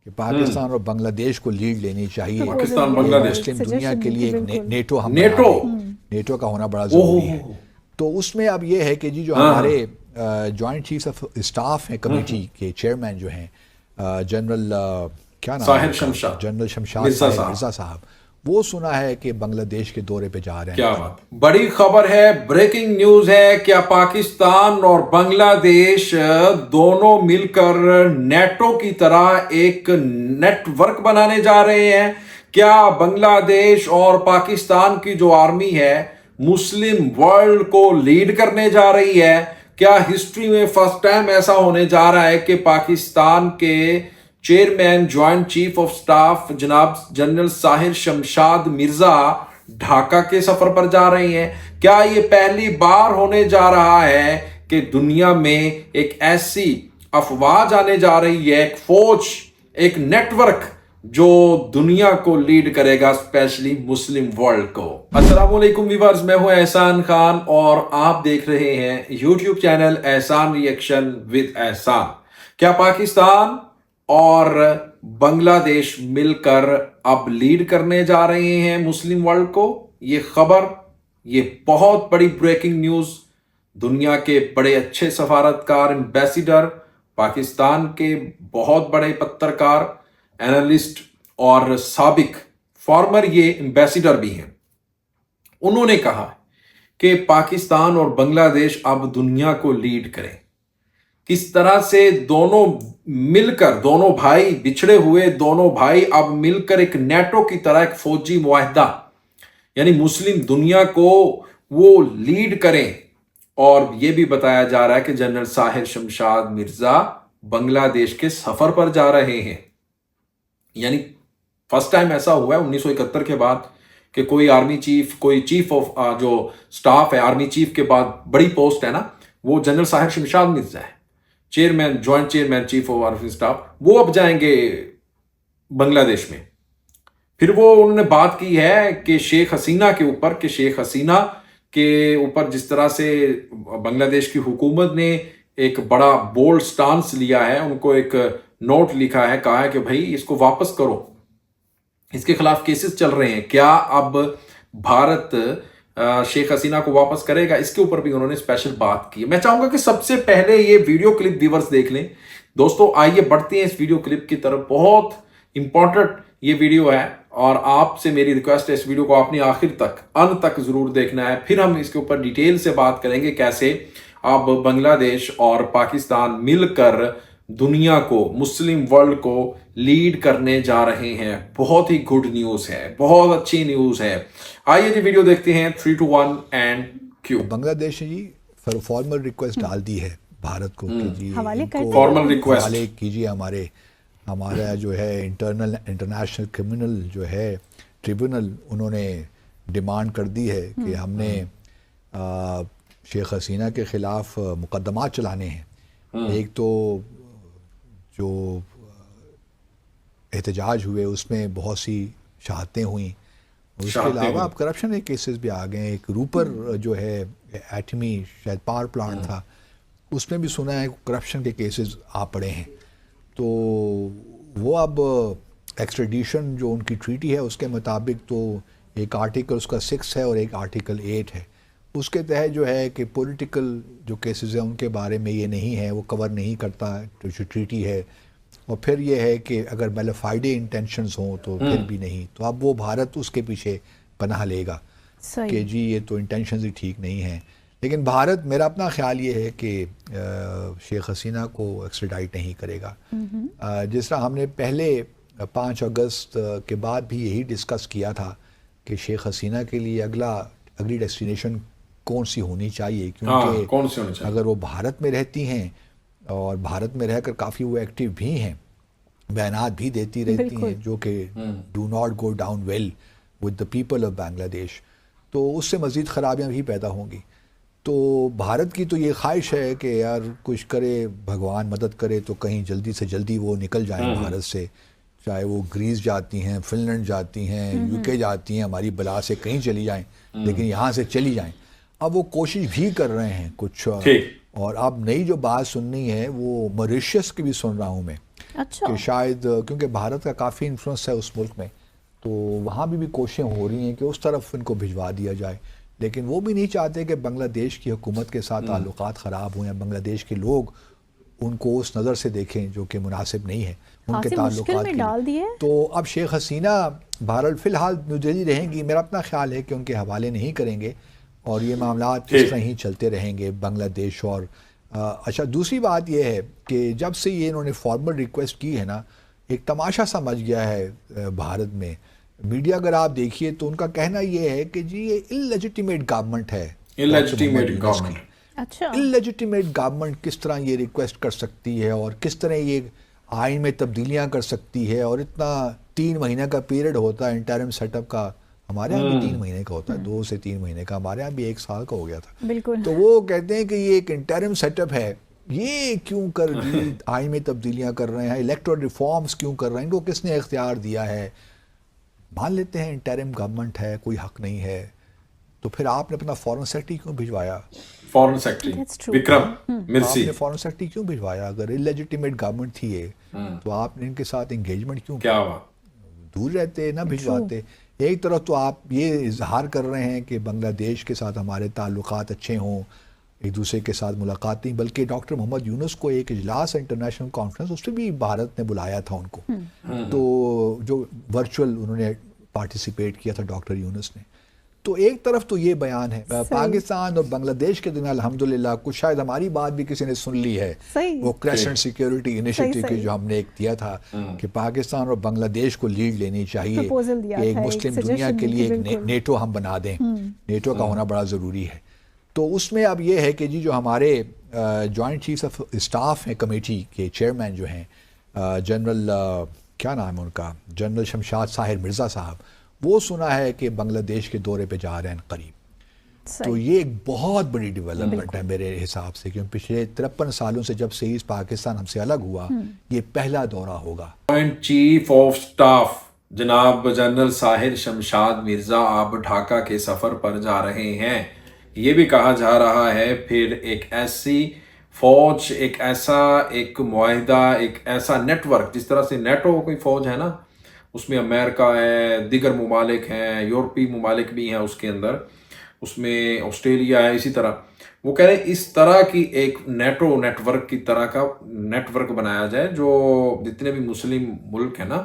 کہ پاکستان اور بنگلہ دیش کو لیڈ لینی چاہیے. پاکستان بنگلہ دیش مسلم دنیا کے لیے ایک نیٹو ہم نیٹو کا ہونا بڑا ضروری ہے. تو اس میں اب یہ ہے کہ جی جو ہمارے جوائنٹ چیف آف اسٹاف ہیں کمیٹی کے چیئرمین جو ہیں جنرل کیا نام ہے جنرل شمشاد مرزا صاحب, وہ سنا ہے کہ بنگلہ دیش کے دورے پہ جا رہے ہیں. کیا بات, بڑی خبر ہے, بریکنگ نیوز ہے. کیا پاکستان اور بنگلہ دیش دونوں مل کر نیٹو کی طرح ایک نیٹ ورک بنانے جا رہے ہیں؟ کیا بنگلہ دیش اور پاکستان کی جو آرمی ہے مسلم ورلڈ کو لیڈ کرنے جا رہی ہے؟ کیا ہسٹری میں فرسٹ ٹائم ایسا ہونے جا رہا ہے کہ پاکستان کے chairman joint chief of staff جناب جنرل ساحر شمشاد مرزا ڈھاکہ کے سفر پر جا رہے ہیں؟ کیا یہ پہلی بار ہونے جا رہا ہے کہ دنیا میں ایک ایسی افواج آنے جا رہی ہے, ایک فوج, ایک نیٹ ورک جو دنیا کو لیڈ کرے گا, اسپیشلی مسلم ورلڈ کو؟ السلام علیکم ویورز, میں ہوں احسان خان اور آپ دیکھ رہے ہیں YouTube channel Ehsan reaction with Ehsan. کیا پاکستان اور بنگلہ دیش مل کر اب لیڈ کرنے جا رہے ہیں مسلم ورلڈ کو؟ یہ خبر, یہ بہت بڑی بریکنگ نیوز. دنیا کے بڑے اچھے سفارتکار, ایمبیسیڈر, پاکستان کے بہت بڑے پترکار, اینالسٹ اور سابق فارمر یہ ایمبیسیڈر بھی ہیں, انہوں نے کہا کہ پاکستان اور بنگلہ دیش اب دنیا کو لیڈ کریں. کس طرح سے دونوں مل کر, دونوں بھائی بچھڑے ہوئے دونوں بھائی اب مل کر ایک نیٹو کی طرح ایک فوجی معاہدہ, یعنی مسلم دنیا کو وہ لیڈ کریں. اور یہ بھی بتایا جا رہا ہے کہ جنرل ساحر شمشاد مرزا بنگلہ دیش کے سفر پر جا رہے ہیں. یعنی فرسٹ ٹائم ایسا ہوا ہے 1971 کے بعد کہ کوئی آرمی چیف, کوئی چیف آف جو سٹاف ہے, آرمی چیف کے بعد بڑی پوسٹ ہے نا, وہ جنرل ساحر شمشاد مرزا ہے, chairman, joint chairman chief of army staff. وہ اب جائیں گے بنگلہ دیش میں. پھر وہ انہوں نے بات کی ہے کہ شیخ حسینہ کے اوپر, کہ شیخ حسینہ کے اوپر جس طرح سے بنگلہ دیش کی حکومت نے ایک بڑا بولڈ سٹانس لیا ہے, ان کو ایک نوٹ لکھا ہے, کہا ہے کہ بھائی اس کو واپس کرو, اس کے خلاف کیسز چل رہے ہیں. کیا اب بھارت شیخ حسینہ کو واپس کرے گا؟ اس کے اوپر بھی انہوں نے اسپیشل بات کی. میں چاہوں گا کہ سب سے پہلے یہ ویڈیو کلپ ویورز دیکھ لیں. دوستو آئیے بڑھتے ہیں اس ویڈیو کلپ کی طرف. بہت امپورٹنٹ یہ ویڈیو ہے اور آپ سے میری ریکویسٹ ہے اس ویڈیو کو آپ نے آخر تک, ان تک ضرور دیکھنا ہے. پھر ہم اس کے اوپر ڈیٹیل سے بات کریں گے کیسے اب بنگلہ دیش اور پاکستان مل کر دنیا کو, مسلم ورلڈ کو لیڈ کرنے جا رہے ہیں. بہت ہی گڈ نیوز ہے, بہت اچھی نیوز ہے. آئیے جی ویڈیو دیکھتے ہیں. 3 2 1 اینڈ کیو. بنگلہ دیش نے جی فارمل ریکویسٹ ڈال دی ہے بھارت کو کہ جی فارمل ریکویسٹ حوالے کیجیے ہمارا جو ہے انٹرنیشنل کرمنل جو ہے ٹریبونل, انہوں نے ڈیمانڈ کر دی ہے کہ ہم نے شیخ حسینہ کے خلاف مقدمات چلانے ہیں. ایک تو جو احتجاج ہوئے اس میں بہت سی شہادتیں ہوئیں, اس کے علاوہ اب کرپشن کے کیسز بھی آ گئے ہیں. ایک روپر جو ہے ایٹمی شاید پاور پلانٹ تھا, اس میں بھی سنا ہے کرپشن کے کیسز آ پڑے ہیں. تو وہ اب ایکسٹریڈیشن جو ان کی ٹریٹی ہے اس کے مطابق تو ایک آرٹیکل اس کا 6 ہے اور ایک آرٹیکل 8 ہے. اس کے تحت جو ہے کہ پولیٹیکل جو کیسز ہیں ان کے بارے میں یہ نہیں ہے, وہ کور نہیں کرتا جو ٹریٹی ہے. اور پھر یہ ہے کہ اگر میلیفائڈے انٹینشنز ہوں تو پھر بھی نہیں. تو اب وہ بھارت اس کے پیچھے پناہ لے گا کہ جی یہ تو انٹینشنز ہی ٹھیک نہیں ہیں. لیکن بھارت, میرا اپنا خیال یہ ہے کہ شیخ حسینہ کو ایکسٹریڈائٹ نہیں کرے گا. جس طرح ہم نے پہلے 5 اگست کے بعد بھی یہی ڈسکس کیا تھا کہ شیخ حسینہ کے لیے اگلی ڈیسٹینیشن کون سی ہونی چاہیے, کیونکہ اگر وہ بھارت میں رہتی ہیں اور بھارت میں رہ کر کافی وہ ایکٹیو بھی ہیں, بیانات بھی دیتی رہتی ہیں جو کہ do not go down well with the people of Bangladesh, تو اس سے مزید خرابیاں بھی پیدا ہوں گی. تو بھارت کی تو یہ خواہش ہے کہ یار کچھ کرے, بھگوان مدد کرے تو کہیں جلدی سے جلدی وہ نکل جائیں بھارت سے, چاہے وہ گریس جاتی ہیں, فن لینڈ جاتی ہیں, UK جاتی ہیں, ہماری بلا سے کہیں چلی جائیں, لیکن یہاں سے چلی جائیں. اب وہ کوشش بھی کر رہے ہیں کچھ. اور اب نئی جو بات سننی ہے وہ موریشیس کی بھی سن رہا ہوں میں کہ شاید کیونکہ بھارت کا کافی انفلوئنس ہے اس ملک میں، تو وہاں بھی کوششیں ہو رہی ہیں کہ اس طرف ان کو بھجوا دیا جائے، لیکن وہ بھی نہیں چاہتے کہ بنگلہ دیش کی حکومت کے ساتھ تعلقات خراب ہوں یا بنگلہ دیش کے لوگ ان کو اس نظر سے دیکھیں جو کہ مناسب نہیں ہے ان کے تعلقات کے لیے۔ تو اب شیخ حسینہ بہرحال فی الحال نیو دہلی رہیں گی، میرا اپنا خیال ہے کہ ان کے حوالے نہیں کریں گے اور یہ معاملات اس طرح ہی چلتے رہیں گے بنگلہ دیش اور اچھا دوسری بات یہ ہے کہ جب سے یہ انہوں نے فارمل ریکویسٹ کی ہے نا، ایک تماشا سمجھ گیا ہے بھارت میں میڈیا، اگر آپ دیکھیے تو ان کا کہنا یہ ہے کہ جی یہ اللیجیٹیمیٹ گورنمنٹ ہے، اللیجیٹیمیٹ گورنمنٹ کس طرح یہ ریکویسٹ کر سکتی ہے اور کس طرح یہ آئین میں تبدیلیاں کر سکتی ہے، اور اتنا 3 مہینے کا پیریڈ ہوتا ہے انٹرم سیٹ اپ کا، ہمارے یہاں بھی 3 مہینے کا ہوتا ہے، 2 سے 3 مہینے کا، ہمارے یہاں بھی 1 سال کا ہو گیا تھا، تو وہ کہتے ہیں کہ یہ ایک انٹرم سیٹ اپ ہے، یہ کیوں کر آئین میں تبدیلیاں کر رہے ہیں، الیکٹورل ریفارمز کیوں کر رہے ہیں، ان کو کس نے اختیار دیا ہے، مان لیتے ہیں انٹرم گورنمنٹ ہے، کوئی حق نہیں ہے، تو پھر آپ نے اپنا فارن سیکرٹری کیوں بھجوایا، فارن سیکرٹری وکرم مرسی، آپ نے فارن سیکرٹری کیوں بھجوایا، اگر اللیجیٹیمیٹ گورنمنٹ تھی یہ تو آپ نے ان کے ساتھ انگیجمنٹ کیوں کیا دور رہتے نہ بھجواتے۔ ایک طرف تو آپ یہ اظہار کر رہے ہیں کہ بنگلہ دیش کے ساتھ ہمارے تعلقات اچھے ہوں، ایک دوسرے کے ساتھ ملاقات نہیں، بلکہ ڈاکٹر محمد یونس کو ایک اجلاس انٹرنیشنل کانفرنس اس میں بھی بھارت نے بلایا تھا ان کو، تو جو ورچوئل انہوں نے پارٹیسپیٹ کیا تھا ڈاکٹر یونس نے۔ تو ایک طرف تو یہ بیان ہے، پاکستان اور بنگلہ دیش کے دن الحمدللہ کچھ شاید ہماری بات بھی کسی نے سن لی ہے، وہ کریسنٹ سیکیورٹی انیشیٹو کی جو ہم نے ایک دیا تھا کہ پاکستان اور بنگلہ دیش کو لیڈ لینی چاہیے کہ ایک مسلم دنیا کے لیے ایک نیٹو ہم بنا دیں، نیٹو کا ہونا بڑا ضروری ہے۔ تو اس میں اب یہ ہے کہ جی جو ہمارے جوائنٹ چیف آف اسٹاف ہیں کمیٹی کے چیئرمین جو ہیں جنرل کیا نام ہے ان کا، جنرل شمشاد طاہر مرزا صاحب، وہ سنا ہے کہ بنگلہ دیش کے دورے پہ جا رہے ہیں قریب، تو یہ ایک بہت بڑی ڈیولپمنٹ ہے میرے حساب سے، کیونکہ پچھلے 53 سالوں سے جب سے پاکستان ہم سے الگ ہوا یہ پہلا دورہ ہوگا۔ جوائنٹ چیف آف سٹاف جناب جنرل طاہر شمشاد مرزا آپ ڈھاکہ کے سفر پر جا رہے ہیں، یہ بھی کہا جا رہا ہے پھر ایک ایسی فوج، ایک ایسا ایک معاہدہ، ایک ایسا نیٹ ورک، جس طرح سے نیٹو کوئی فوج ہے نا، اس میں امریکہ ہے، دیگر ممالک ہیں، یورپی ممالک بھی ہیں اس کے اندر، اس میں آسٹریلیا ہے، اسی طرح وہ کہہ رہے ہیں اس طرح کی ایک نیٹو نیٹ ورک کی طرح کا نیٹ ورک بنایا جائے جو جتنے بھی مسلم ملک ہیں نا،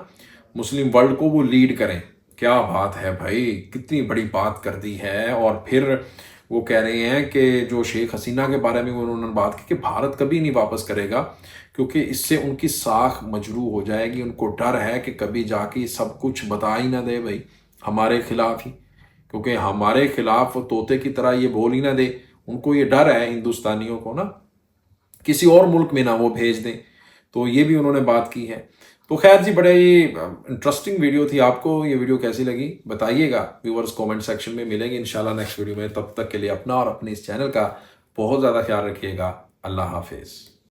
مسلم ورلڈ کو وہ لیڈ کریں۔ کیا بات ہے بھائی، کتنی بڑی بات کر دی ہے۔ اور پھر وہ کہہ رہے ہیں کہ جو شیخ حسینہ کے بارے میں انہوں نے بات کی کہ بھارت کبھی نہیں واپس کرے گا، کیونکہ اس سے ان کی ساکھ مجروح ہو جائے گی، ان کو ڈر ہے کہ کبھی جا کے سب کچھ بتا ہی نہ دے بھائی ہمارے خلاف ہی، کیونکہ ہمارے خلاف طوطے کی طرح یہ بول ہی نہ دے، ان کو یہ ڈر ہے ہندوستانیوں کو نا، کسی اور ملک میں نہ وہ بھیج دیں، تو یہ بھی انہوں نے بات کی ہے۔ تو خیر جی، بڑے ہی انٹرسٹنگ ویڈیو تھی، آپ کو یہ ویڈیو کیسی لگی بتائیے گا، ویورز کومنٹ سیکشن میں ملیں گے انشاءاللہ نیکسٹ ویڈیو میں، تب تک کے لیے اپنا اور اپنے اس چینل کا بہت زیادہ خیال رکھیے گا، اللہ حافظ۔